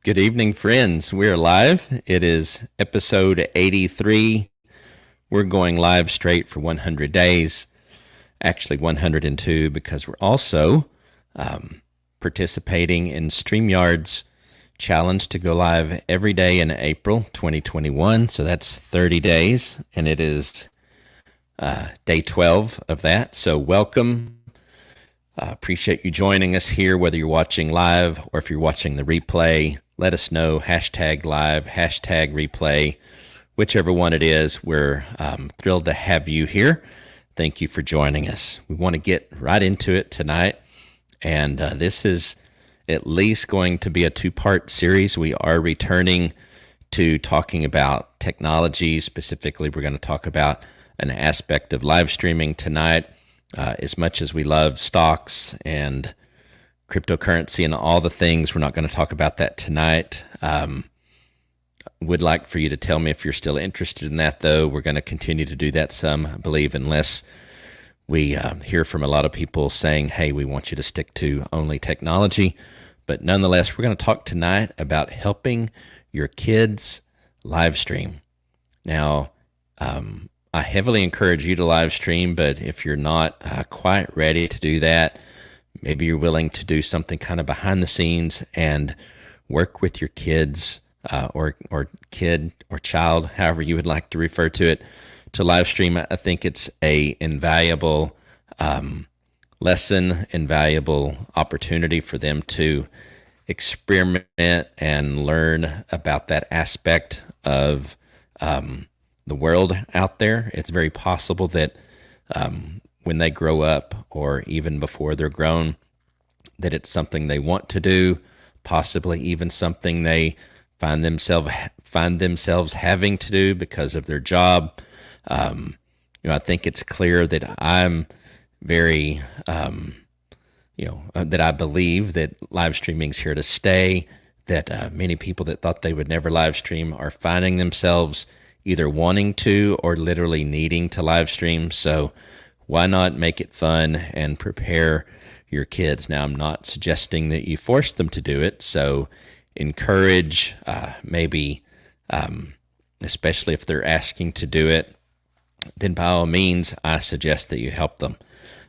Good evening, friends. We're live. It is episode 83. We're going live straight for 100 days, actually 102, because we're also participating in StreamYard's challenge to go live every day in April 2021. So that's 30 days, and it is day 12 of that. So welcome. Appreciate you joining us here, whether you're watching live or if you're watching the replay. Let us know, hashtag live, hashtag replay, whichever one it is. We're thrilled to have you here. Thank you for joining us. We want to get right into it tonight. And this is at least going to be a two-part series. We are returning to talking about technology. Specifically, we're going to talk about an aspect of live streaming tonight. As much as we love stocks and cryptocurrency and all the things, we're not going to talk about that tonight. Would like for you to tell me if you're still interested in that, though. We're going to continue to do that some, I believe, unless we hear from a lot of people saying, hey, we want you to stick to only technology. But nonetheless, we're going to talk tonight about helping your kids live stream. Now, I heavily encourage you to live stream, but if you're not quite ready to do that, maybe you're willing to do something kind of behind the scenes and work with your kids or kid or child, however you would like to refer to it, to live stream. I think it's a invaluable lesson, invaluable opportunity for them to experiment and learn about that aspect of the world out there. It's very possible that when they grow up, or even before they're grown, that it's something they want to do, possibly even something they find themselves having to do because of their job. I think it's clear that I'm very, that I believe that live streaming is here to stay. That many people that thought they would never live stream are finding themselves either wanting to or literally needing to live stream. So why not make it fun and prepare your kids? Now, I'm not suggesting that you force them to do it. So encourage, maybe, especially if they're asking to do it, then by all means, I suggest that you help them.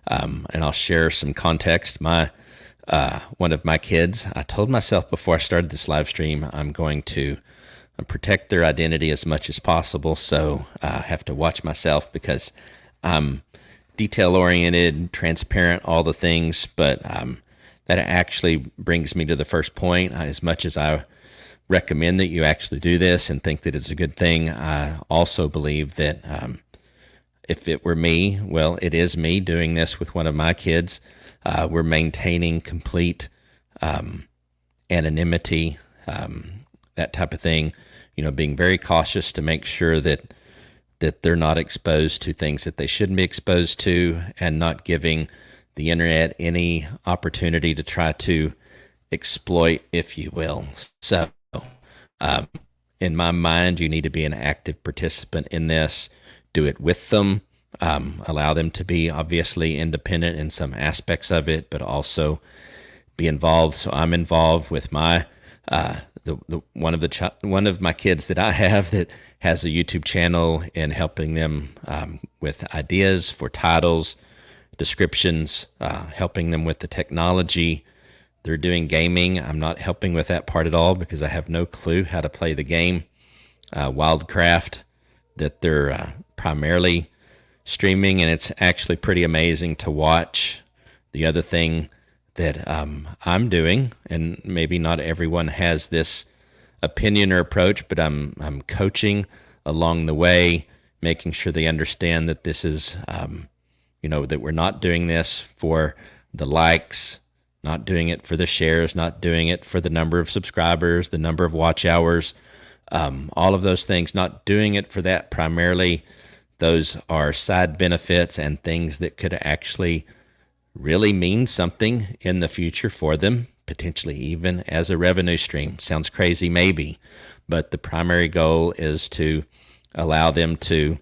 And I'll share some context. One of my kids, I told myself before I started this live stream, I'm going to protect their identity as much as possible. So I have to watch myself because I'm detail-oriented, transparent, all the things. But that actually brings me to the first point. As much as I recommend that you actually do this and think that it's a good thing, I also believe that if it were me, well, it is me doing this with one of my kids. We're maintaining complete anonymity, that type of thing, being very cautious to make sure that they're not exposed to things that they shouldn't be exposed to, and not giving the internet any opportunity to try to exploit, if you will. So in my mind, you need to be an active participant in this. Do it with them. Allow them to be obviously independent in some aspects of it, but also be involved. So I'm involved with my one of my kids that I have that has a YouTube channel, and helping them with ideas for titles, descriptions, helping them with the technology. They're doing gaming. I'm not helping with that part at all because I have no clue how to play the game. Wildcraft that they're primarily streaming, and it's actually pretty amazing to watch. The other thing that I'm doing, and maybe not everyone has this opinion or approach, but I'm coaching along the way, making sure they understand that this is, that we're not doing this for the likes, not doing it for the shares, not doing it for the number of subscribers, the number of watch hours, all of those things, not doing it for that primarily. Those are side benefits and things that could actually really mean something in the future for them, potentially even as a revenue stream. Sounds crazy, maybe, but the primary goal is to allow them to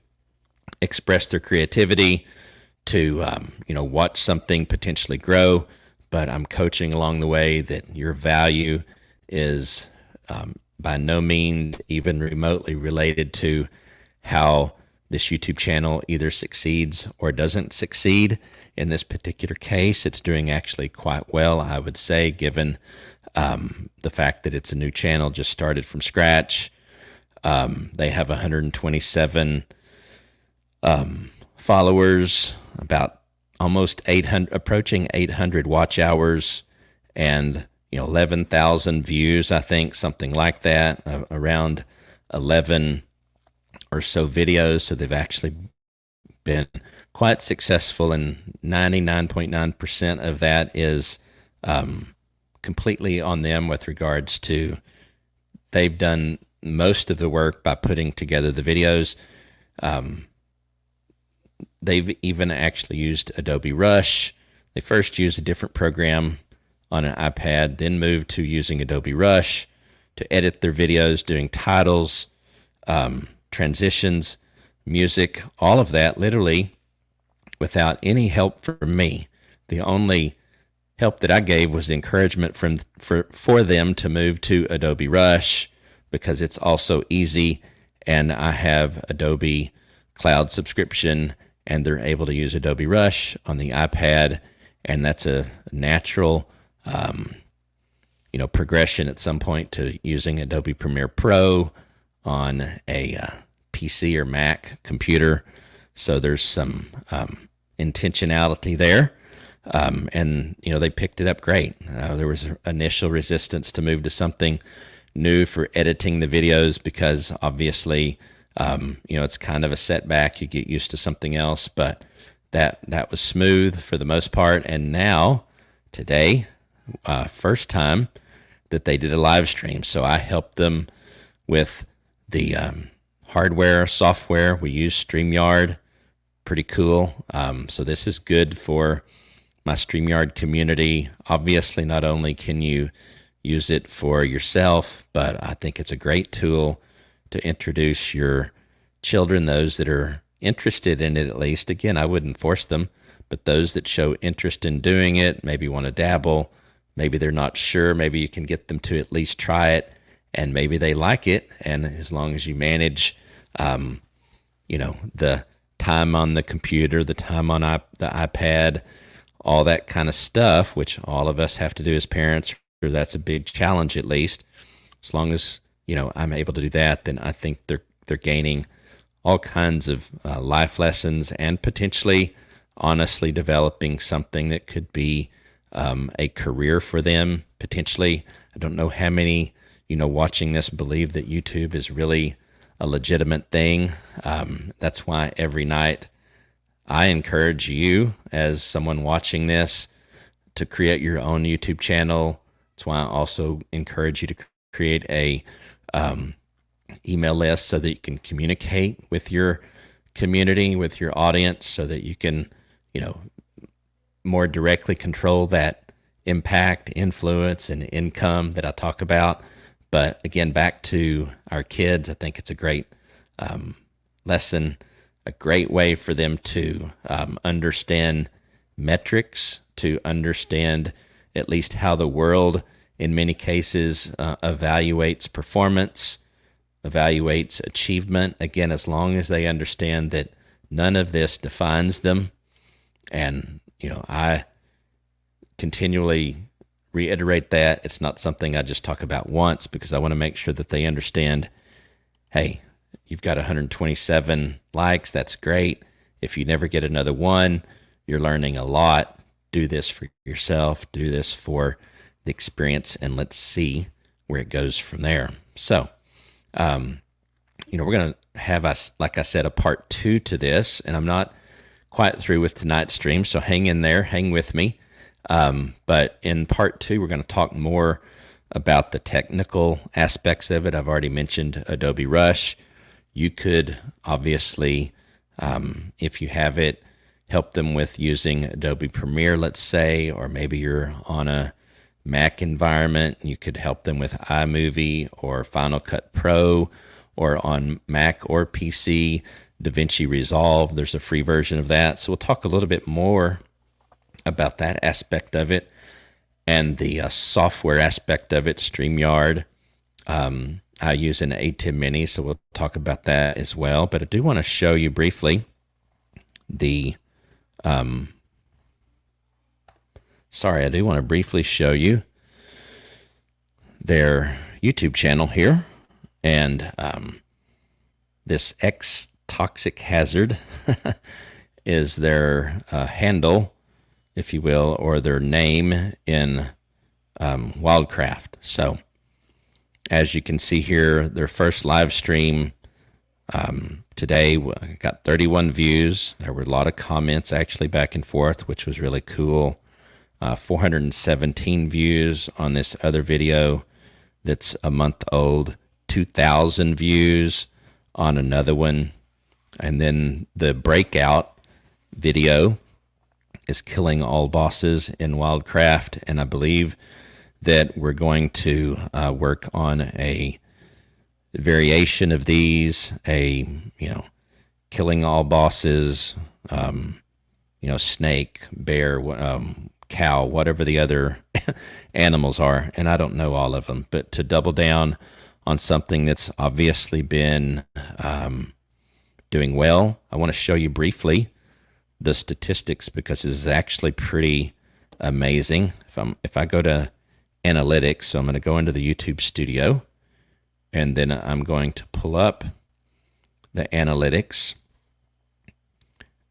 express their creativity, to watch something potentially grow. But I'm coaching along the way that your value is by no means even remotely related to how this YouTube channel either succeeds or doesn't succeed. In this particular case, it's doing actually quite well, I would say, given the fact that it's a new channel, just started from scratch. They have 127 followers, about almost 800, approaching 800 watch hours, and 11,000 views, I think, something like that, around 11 or so videos. So they've actually been quite successful, and 99.9% of that is completely on them with regards to they've done most of the work by putting together the videos. They've even actually used Adobe Rush. They first used a different program on an iPad, then moved to using Adobe Rush to edit their videos, doing titles, transitions, music, all of that, literally without any help from me. The only help that I gave was the encouragement for them to move to Adobe Rush, because it's also easy, and I have Adobe Cloud subscription, and they're able to use Adobe Rush on the iPad, and that's a natural progression at some point to using Adobe Premiere Pro on a PC or Mac computer. So there's some intentionality there. And they picked it up great. There was initial resistance to move to something new for editing the videos, because obviously, it's kind of a setback. You get used to something else, but that was smooth for the most part. And now, today, first time that they did a live stream. So I helped them with the hardware, software. We use StreamYard. Pretty cool. So this is good for my StreamYard community. Obviously, not only can you use it for yourself, but I think it's a great tool to introduce your children, those that are interested in it at least. Again, I wouldn't force them, but those that show interest in doing it, maybe want to dabble, maybe they're not sure, maybe you can get them to at least try it, and maybe they like it. And as long as you manage, the time on the computer, the time on the iPad, all that kind of stuff, which all of us have to do as parents, or that's a big challenge at least. As long as I'm able to do that, then I think they're gaining all kinds of life lessons, and potentially, honestly, developing something that could be a career for them. Potentially, I don't know how many watching this believe that YouTube is really a legitimate thing. That's why every night I encourage you, as someone watching this, to create your own YouTube channel. That's why I also encourage you to create a email list so that you can communicate with your community, with your audience, so that you can, more directly control that impact, influence, and income that I talk about. But again, back to our kids, I think it's a great lesson, a great way for them to understand metrics, to understand at least how the world, in many cases, evaluates performance, evaluates achievement. Again, as long as they understand that none of this defines them. And, I continually reiterate that. It's not something I just talk about once, because I want to make sure that they understand, hey, you've got 127 likes. That's great. If you never get another one, you're learning a lot. Do this for yourself. Do this for the experience, and let's see where it goes from there. So, we're going to have, like I said, a part 2 to this, and I'm not quite through with tonight's stream, so hang in there, hang with me. But in part 2, we're going to talk more about the technical aspects of it. I've already mentioned Adobe Rush. You could obviously, if you have it, help them with using Adobe Premiere, let's say, or maybe you're on a Mac environment. You could help them with iMovie or Final Cut Pro, or on Mac or PC, DaVinci Resolve. There's a free version of that. So we'll talk a little bit more about that aspect of it, and the software aspect of it, StreamYard, I use an ATEM Mini, so we'll talk about that as well. But I do want to show you briefly the I do want to briefly show you their YouTube channel here. And this X Toxic Hazard is their handle, if you will, or their name in Wildcraft. So as you can see here, their first live stream today got 31 views. There were a lot of comments actually back and forth, which was really cool. 417 views on this other video that's a month old. 2,000 views on another one. And then the breakout video is killing all bosses in Wildcraft. And I believe that we're going to work on a variation of these, killing all bosses, snake, bear, cow, whatever the other animals are. And I don't know all of them, but to double down on something that's obviously been doing well, I want to show you briefly the statistics because this is actually pretty amazing. If I go to analytics, so I'm going to go into the YouTube studio, and then I'm going to pull up the analytics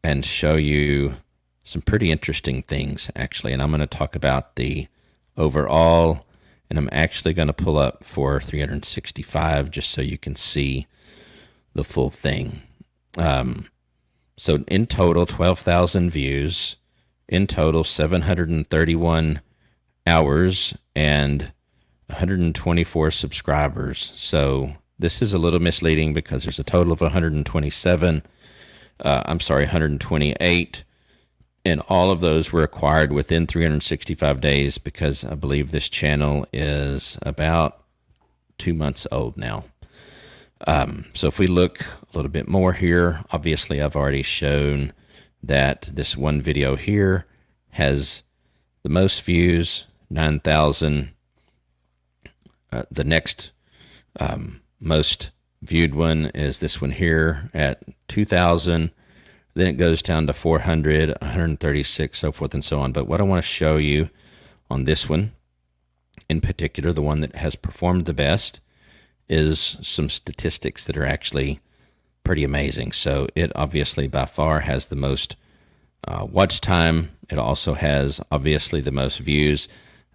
and show you some pretty interesting things, actually. And I'm going to talk about the overall, and I'm actually going to pull up for 365 just so you can see the full thing. So in total, 12,000 views. In total, 731 hours and 124 subscribers. So this is a little misleading because there's a total of 128. And all of those were acquired within 365 days because I believe this channel is about 2 months old now. So if we look a little bit more here, obviously I've already shown that this one video here has the most views, 9,000. The next most viewed one is this one here at 2,000. Then it goes down to 400, 136, so forth and so on. But what I want to show you on this one, in particular, the one that has performed the best, is some statistics that are actually pretty amazing. So it obviously by far has the most watch time. It also has obviously the most views.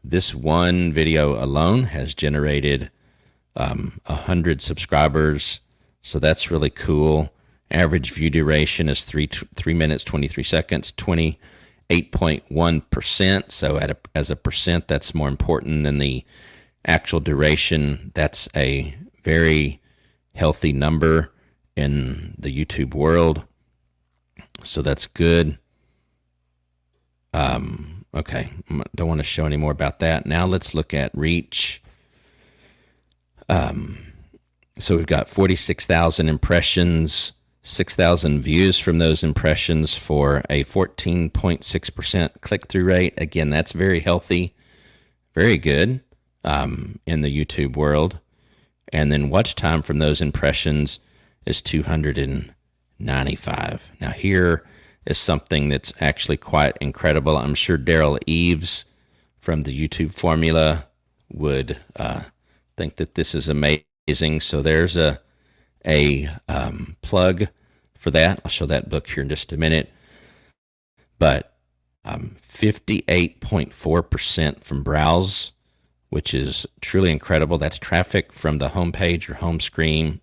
This one video alone has generated 100 subscribers, so that's really cool. Average view duration is 3 minutes 23 seconds, 28.1%. So as a percent, that's more important than the actual duration. That's a very healthy number in the YouTube world, so that's good. Okay, don't want to show any more about that. Now let's look at reach. So we've got 46,000 impressions, 6,000 views from those impressions for a 14.6% click-through rate. Again, that's very healthy, very good in the YouTube world. And then watch time from those impressions is 295. Now here is something that's actually quite incredible. I'm sure Daryl Eves from the YouTube formula would think that this is amazing. So there's a plug for that. I'll show that book here in just a minute. But 58.4% from browse, which is truly incredible. That's traffic from the homepage or home screen,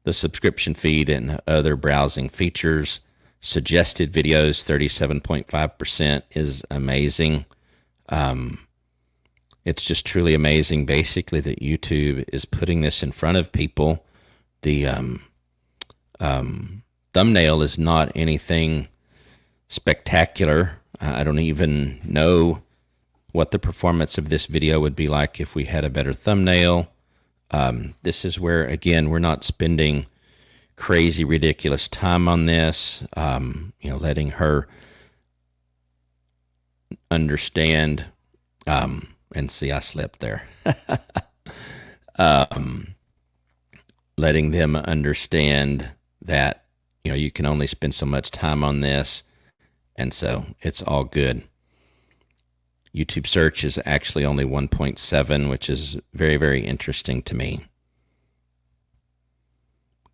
the subscription feed and other browsing features. Suggested videos, 37.5% is amazing. It's just truly amazing, basically, that YouTube is putting this in front of people. The thumbnail is not anything spectacular. I don't even know what the performance of this video would be like if we had a better thumbnail. This is where, again, we're not spending crazy, ridiculous time on this, letting her understand and see, I slipped there. Letting them understand that, you can only spend so much time on this, and so it's all good. YouTube search is actually only 1.7, which is very, very interesting to me.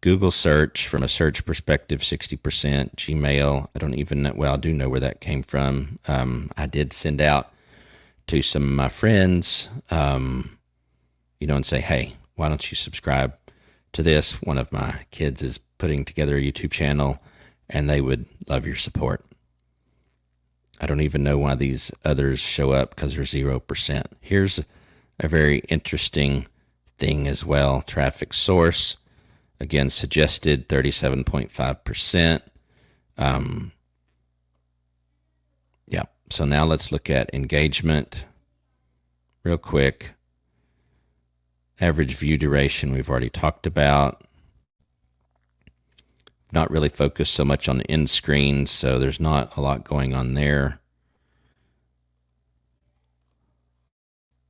Google search, from a search perspective, 60%. Gmail, I don't even know. Well, I do know where that came from. I did send out to some of my friends, and say, hey, why don't you subscribe to this? One of my kids is putting together a YouTube channel, and they would love your support. I don't even know why these others show up, because they're 0%. Here's a very interesting thing as well. Traffic source, again, suggested 37.5%. Yeah. So now let's look at engagement real quick. Average view duration, we've already talked about. Not really focused so much on the end screens, so there's not a lot going on there.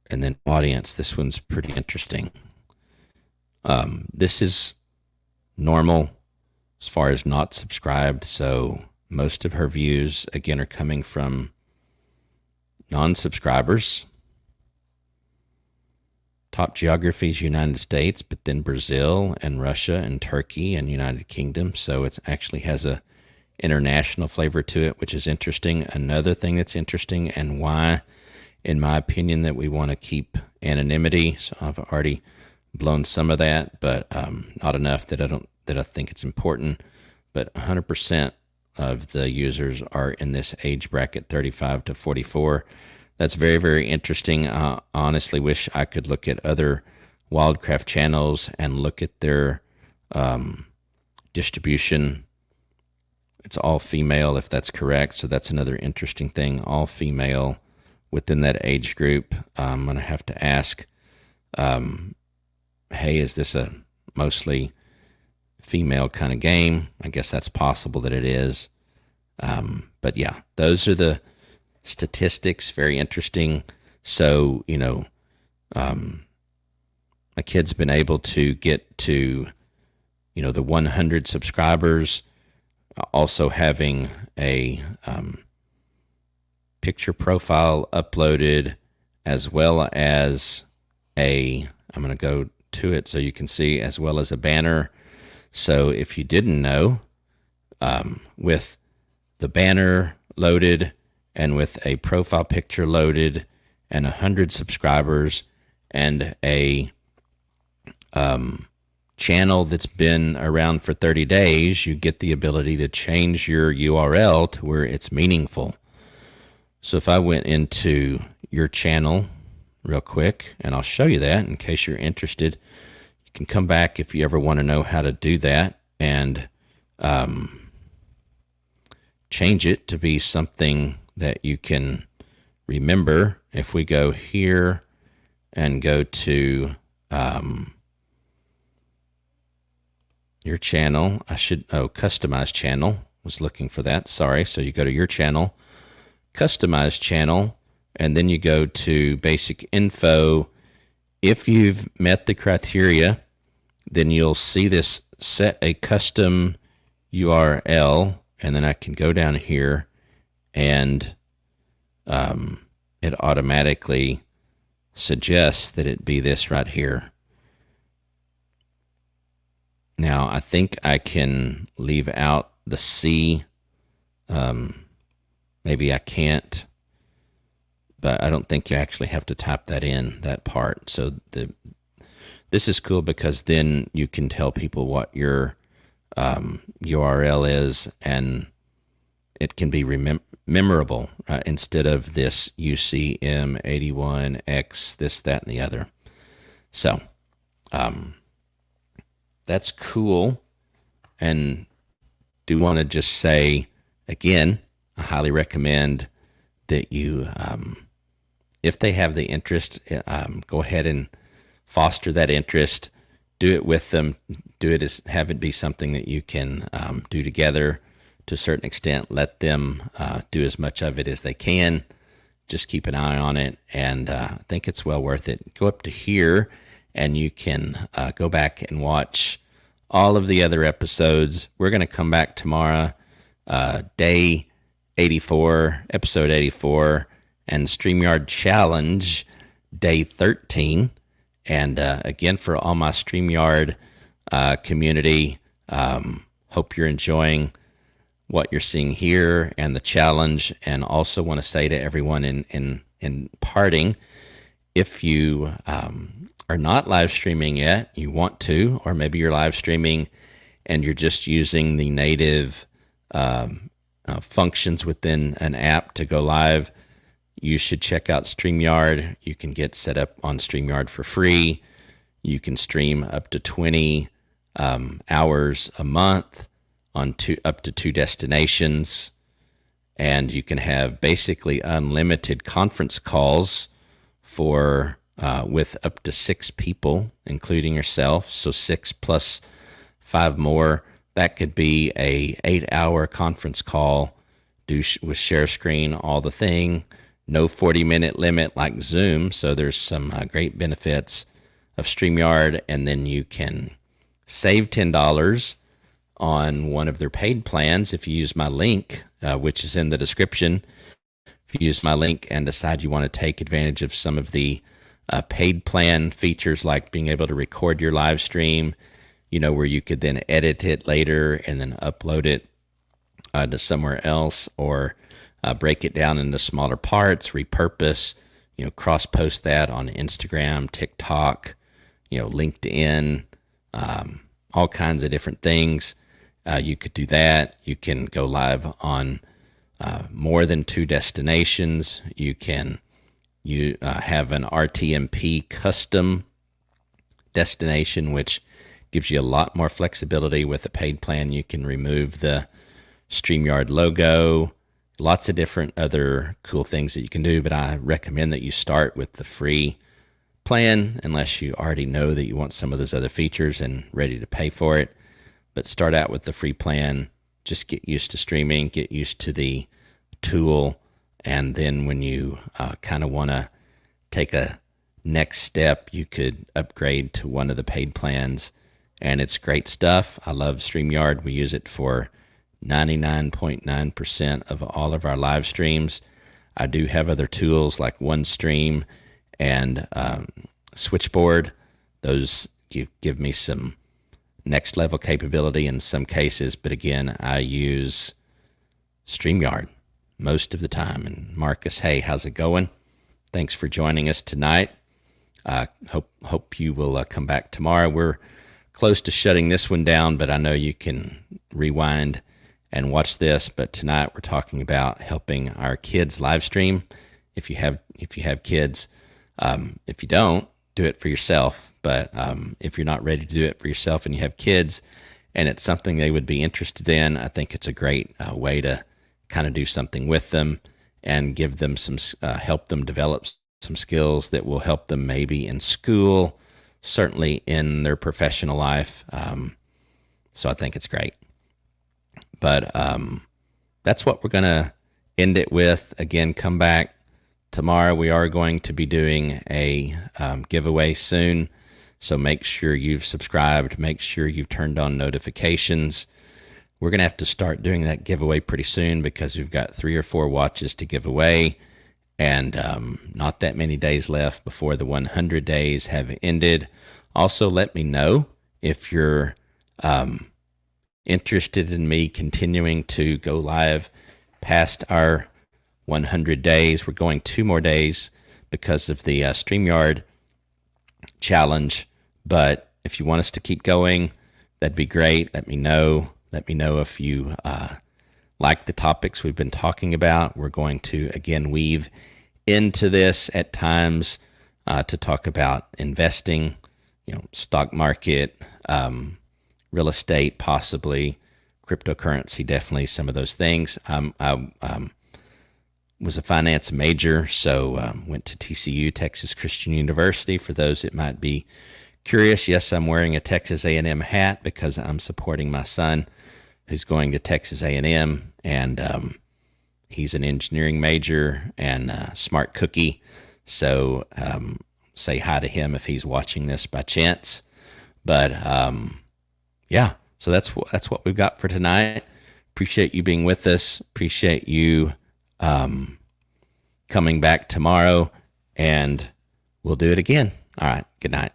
And then audience, this one's pretty interesting. This is normal as far as not subscribed, so most of her views, again, are coming from non-subscribers. Top geographies, United States, but then Brazil and Russia and Turkey and United Kingdom. So it actually has a international flavor to it, which is interesting. Another thing that's interesting, and why, in my opinion, that we want to keep anonymity. So I've already blown some of that, but not enough that I think it's important. But 100% of the users are in this age bracket, 35 to 44. That's very, very interesting. I honestly wish I could look at other wildcraft channels and look at their distribution. It's all female, if that's correct. So that's another interesting thing. All female within that age group. I'm going to have to ask, hey, is this a mostly female kind of game? I guess that's possible that it is. But yeah, those are the statistics. Very interesting. So, my kid's been able to get to, the 100 subscribers, also having a picture profile uploaded, as well as I'm going to go to it so you can see, as well as a banner. So if you didn't know, with the banner loaded and with a profile picture loaded and 100 subscribers and a channel that's been around for 30 days, you get the ability to change your URL to where it's meaningful. So if I went into your channel real quick, and I'll show you that in case you're interested. You can come back if you ever want to know how to do that, and change it to be something that you can remember. If we go here and go to your channel, customize channel, was looking for that, sorry. So you go to your channel, customize channel, and then you go to basic info. If you've met the criteria, then you'll see this set a custom URL, and then I can go down here and it automatically suggests that it be this right here. Now, I think I can leave out the C. Maybe I can't, but I don't think you actually have to type that in, that part. So this is cool because then you can tell people what your URL is, and it can be memorable instead of this UCM81X, this, that, and the other. So that's cool. And do want to just say, again, I highly recommend that you, if they have the interest, go ahead and foster that interest. Do it with them. Do it as, have it be something that you can do together to a certain extent. Let them do as much of it as they can. just keep an eye on it, and I think it's well worth it. Go up to here, and you can go back and watch all of the other episodes. We're going to come back tomorrow, day 84, episode 84, and StreamYard Challenge, day 13. And again, for all my StreamYard community, hope you're enjoying what you're seeing here and the challenge. And also want to say to everyone in parting, if you are not live streaming yet, you want to, or maybe you're live streaming and you're just using the native functions within an app to go live, you should check out StreamYard. You can get set up on StreamYard for free. You can stream up to 20 hours a month on up to 2 destinations. And you can have basically unlimited conference calls for with up to 6 people, including yourself. So 6 plus 5 more. That could be a 8-hour conference call, with share screen, all the thing. No 40-minute limit like Zoom, so there's some great benefits of StreamYard, and then you can save $10 on one of their paid plans if you use my link, which is in the description. If you use my link and decide you want to take advantage of some of the paid plan features, like being able to record your live stream, where you could then edit it later and then upload it to somewhere else, or break it down into smaller parts, repurpose, cross-post that on Instagram, TikTok, LinkedIn, all kinds of different things. You could do that. You can go live on more than 2 destinations. You can have an RTMP custom destination, which gives you a lot more flexibility. With a paid plan, you can remove the StreamYard logo, lots of different other cool things that you can do, but I recommend that you start with the free plan unless you already know that you want some of those other features and ready to pay for it. But start out with the free plan, just get used to streaming, get used to the tool, and then when you kind of want to take a next step, you could upgrade to one of the paid plans, and it's great stuff. I love StreamYard. We use it for 99.9% of all of our live streams. I do have other tools like OneStream and Switchboard. Those give me some next level capability in some cases, but again, I use StreamYard most of the time. And Marcus, hey, how's it going? Thanks for joining us tonight. Hope you will come back tomorrow. We're close to shutting this one down, but I know you can rewind and watch this. But tonight we're talking about helping our kids live stream. If you have kids, if you don't, do it for yourself. But if you're not ready to do it for yourself and you have kids and it's something they would be interested in, I think it's a great way to kind of do something with them and give them some, help them develop some skills that will help them maybe in school, certainly in their professional life. So I think it's great. But that's what we're going to end it with. Again, come back tomorrow. We are going to be doing a giveaway soon. So make sure you've subscribed. Make sure you've turned on notifications. We're going to have to start doing that giveaway pretty soon because we've got 3 or 4 watches to give away. And not that many days left before the 100 days have ended. Also, let me know if you're interested in me continuing to go live past our 100 days. We're going 2 more days because of the StreamYard challenge. But if you want us to keep going, that'd be great. Let me know. Let me know if you like the topics we've been talking about. We're going to, again, weave into this at times to talk about investing, stock market, real estate, possibly cryptocurrency, definitely some of those things. I was a finance major, so went to TCU, Texas Christian University. For those that might be curious, yes, I'm wearing a Texas A&M hat because I'm supporting my son who's going to Texas A&M, and He's an engineering major and a smart cookie. So say hi to him if he's watching this by chance. But yeah, so that's what we've got for tonight. Appreciate you being with us. Appreciate you coming back tomorrow, and we'll do it again. All right. Good night.